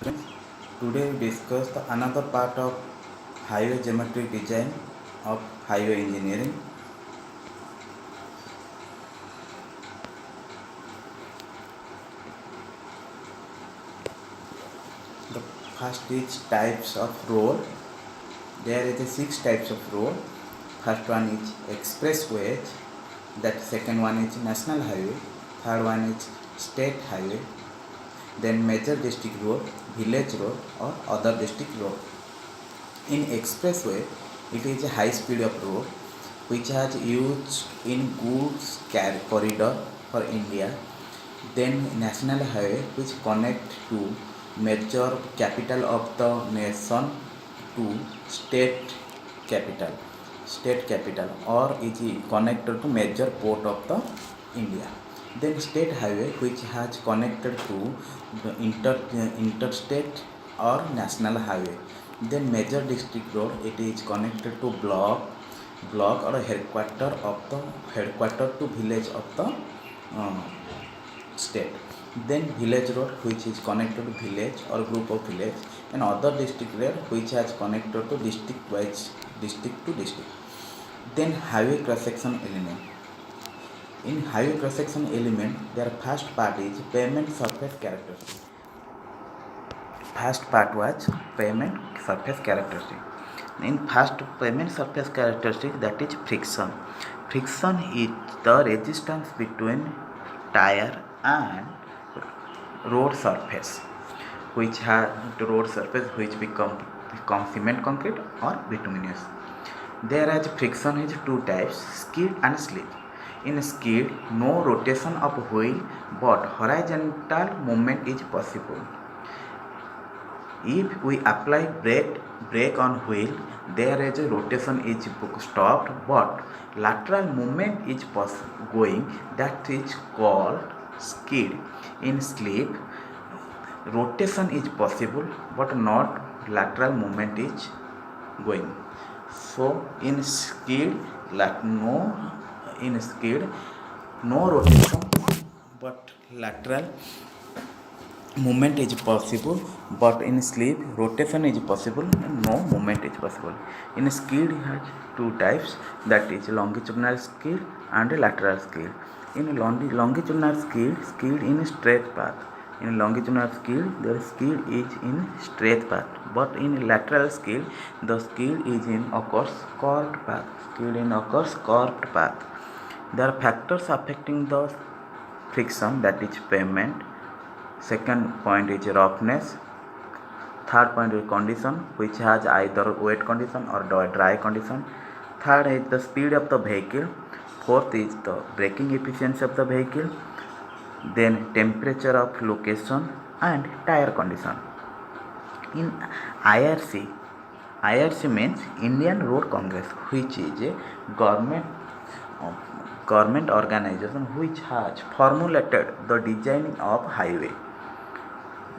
Today we discuss another part of highway geometry design of highway engineering. The first is types of road. There is 6 types of road. First one is expressway. That second one is national highway. Third one is state highway. Then major district road, village road or other district road. In expressway, it is a high speed of road which has used in goods corridor for India. Then national highway which connect to major capital of the nation to state capital, or is connected to major port of the India. Then state highway which has connected to the interstate or national highway. Then major district road, it is connected to block or headquarter to village of the state. Then village road which is connected to village or group of village, and other district road which has connected to district to district. Then highway cross section element. In highway cross section element, their first part is pavement surface characteristic. First part was pavement surface characteristic. In first pavement surface characteristic, that is friction. Friction is the resistance between tire and road surface, which become cement concrete or bituminous. There is friction is two types, skid and slip. In skid, no rotation of wheel but horizontal movement is possible. If we apply brake on wheel, there is a rotation is stopped but lateral movement is going, that is called skid. In slip, rotation is possible but not lateral movement is going. So in skid, no rotation but lateral movement is possible, but in slip rotation is possible and no movement is possible. In skid has two types, that is longitudinal skid and lateral skid. In longitudinal skid in straight path. In longitudinal skid, the skid is in straight path, but in lateral skid, the skid is in occurs curved path. There are factors affecting the friction, that is pavement. Second point is roughness. Third point is condition, which has either wet condition or dry condition. Third is the speed of the vehicle. Fourth is the braking efficiency of the vehicle. Then temperature of location and tire condition. In IRC means Indian Road Congress, which is a government organization which has formulated the designing of highway.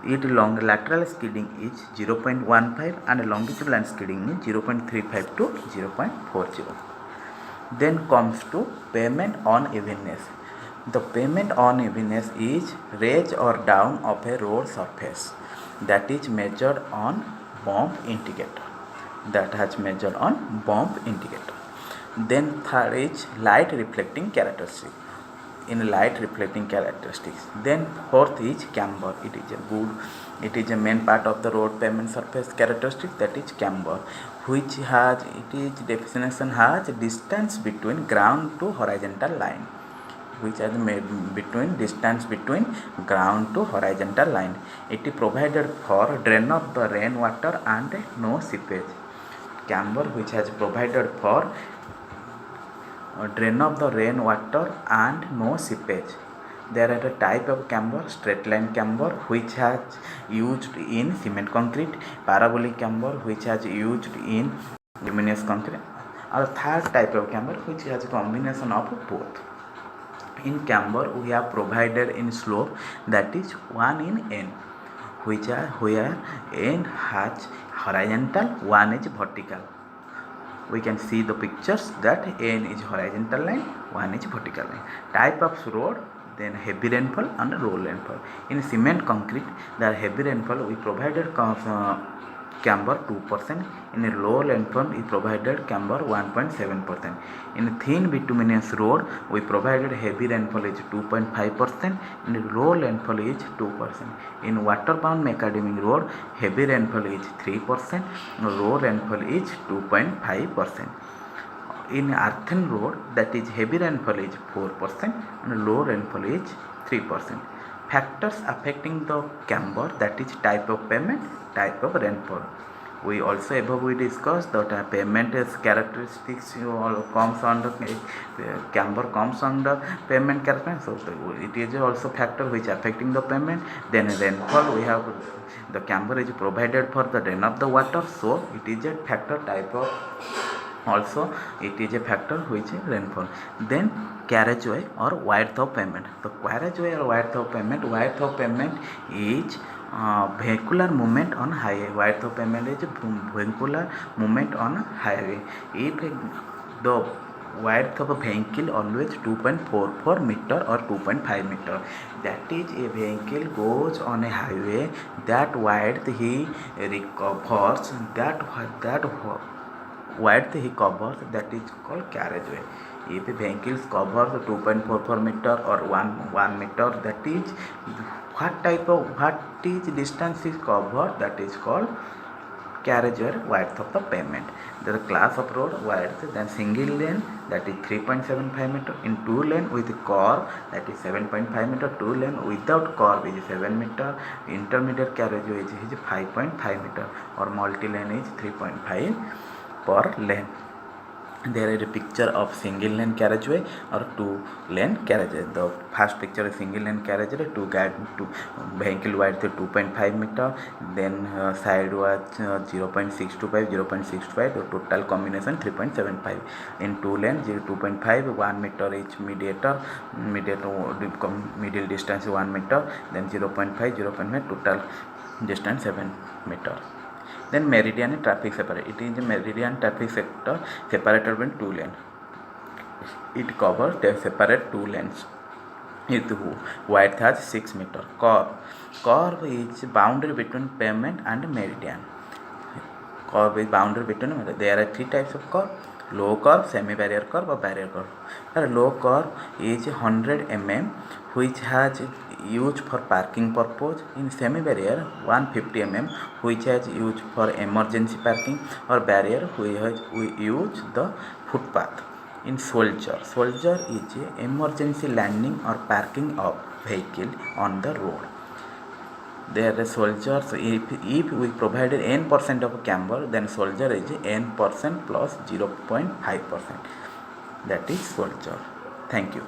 Its lateral skidding is 0.15 and longitudinal skidding is 0.35 to 0.40. Then comes to pavement unevenness. The pavement unevenness is raise or down of a road surface, that is measured on bump indicator. Then third is light reflecting characteristics. Then fourth is camber. It is a main part of the road pavement surface characteristic, that is camber, which has definition has distance between ground to horizontal line, which is distance between ground to horizontal line. It is provided for drain of the rainwater and no seepage. Camber which has provided for drain of the rainwater and no seepage. There are a type of camber, straight line camber, which has used in cement concrete, parabolic camber, which has used in luminous concrete, or third type of camber which has a combination of both. In camber we have provided in slope, that is 1 in n, where n has horizontal, 1 is vertical. We can see the pictures that n is horizontal line, 1 is vertical line. Type of road, then heavy rainfall and low rainfall. In cement concrete, the heavy rainfall we provided camber 2%. In a low rainfall we provided camber 1.7%. In thin bituminous road we provided heavy rainfall is 2.5%. In low rainfall is 2%. In water-bound macadamia road heavy rainfall is 3%. Low rainfall is 2.5%. In earthen road, that is heavy rainfall is 4% and low rainfall is 3%. Factors affecting the camber, that is type of pavement, type of rainfall. We also above we discussed that pavement is characteristics comes under camber comes under pavement characteristics. So it is also factor which affecting the pavement. Then rainfall, we have the camber is provided for the drain of the water, so it is a factor type of. Also it is a factor which is rainfall. Then carriageway or width of pavement. The carriageway or width of pavement is vehicular movement on highway. Width of pavement is vehicular movement on highway. If the width of a vehicle always 2.44 meter or 2.5 meter, that is a vehicle goes on a highway, that width he recovers, that width he covers, that is called carriageway. If a vehicle covers 2.44 meter or 1 meter, that is what is distance is covered, that is called carriageway width of the pavement. The class of road width, then single lane, that is 3.75 meter. In two lane with curve, that is 7.5 meter. Two lane without curve is 7 meter. Intermediate carriageway is 5.5 meter, or multi lane is 3.5 per lane. There is a picture of single lane carriageway or two lane carriageway. The first picture is single lane carriageway, two vehicle width 2.5 meter, then side was 0.625, 0.65, the total combination 3.75. In two lane 2.5, 1 meter each middle distance 1 meter, then 0.5, 0.5, total distance 7 meter. Then meridian and traffic separate. It is a meridian traffic sector separated between two lanes. It covers the separate two lanes. Its width has 6 meter. Curve is boundary between pavement and meridian. Curve is boundary between. There are three types of curve: low curve, semi barrier curve, or barrier curve. The low curve is 100 mm, which has used for parking purpose. In semi barrier 150 mm, which has used for emergency parking, or barrier we use the footpath. In soldier is a emergency landing or parking of vehicle on the road. There are soldiers. If we provided n% of camber, then soldier is n% plus 0.5%. That is soldier. Thank you.